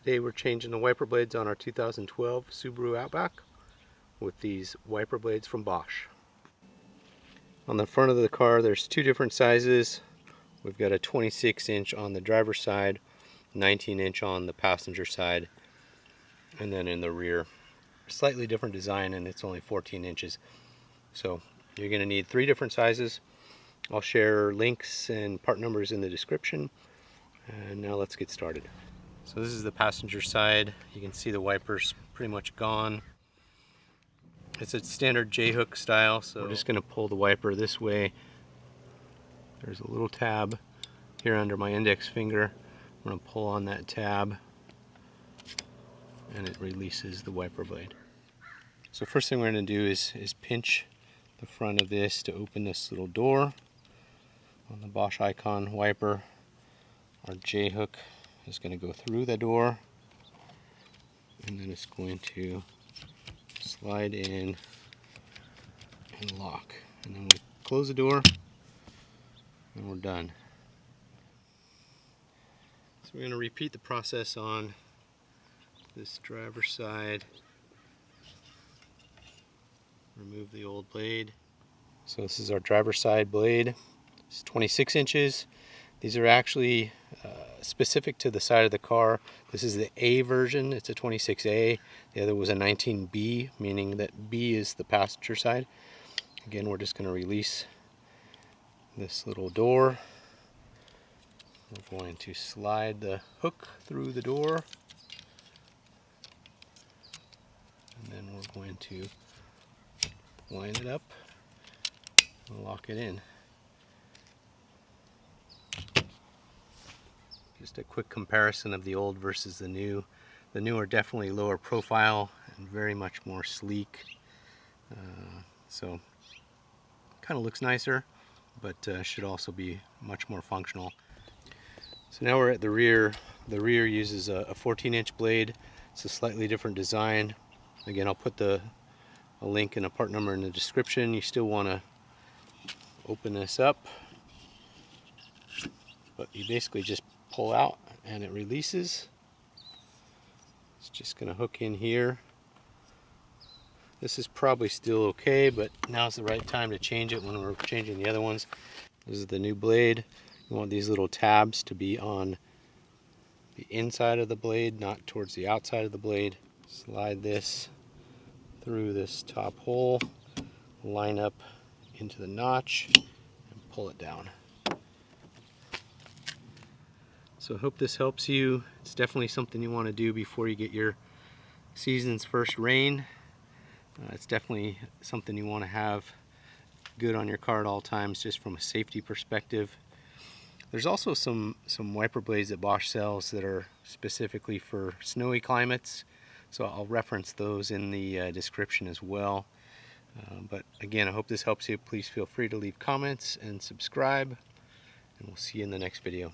Today we're changing the wiper blades on our 2012 Subaru Outback with these wiper blades from Bosch. On the front of the car there's two different sizes. We've got a 26-inch on the driver's side, 19-inch on the passenger side, and then in the rear, slightly different design, and it's only 14 inches. So you're going to need three different sizes. I'll share links and part numbers in the description. And now let's get started. So this is the passenger side. You can see the wipers pretty much gone. It's a standard J-hook style, so we're just going to pull the wiper this way. There's a little tab here under my index finger. I'm going to pull on that tab and it releases the wiper blade. So first thing we're going to do is pinch the front of this to open this little door. On the Bosch icon wiper, our J-hook is going to go through the door, and then it's going to slide in and lock, and then we close the door and we're done. So we're going to repeat the process on this driver's side. Remove the old blade. So this is our driver's side blade. It's 26 inches. These are actually specific to the side of the car. This is the A version, it's a 26A. The other was a 19B, meaning that B is the passenger side. Again, we're just going to release this little door. We're going to slide the hook through the door. And then we're going to line it up and lock it in. Just a quick comparison of the old versus the new. The new are definitely lower profile and very much more sleek. So kind of looks nicer, but should also be much more functional. So now we're at the rear. The rear uses a 14-inch blade. It's a slightly different design. Again, I'll put a link and a part number in the description. You still want to open this up, but you basically just pull out and it releases. It's just going to hook in here. This is probably still okay, but now's the right time to change it when we're changing the other ones. This is the new blade. You want these little tabs to be on the inside of the blade, not towards the outside of the blade. Slide this through this top hole, line up into the notch, and pull it down. So I hope this helps you. It's definitely something you want to do before you get your season's first rain. It's definitely something you want to have good on your car at all times, just from a safety perspective. There's also some wiper blades that Bosch sells that are specifically for snowy climates, so I'll reference those in the description as well. But again, I hope this helps you. Please feel free to leave comments and subscribe, and we'll see you in the next video.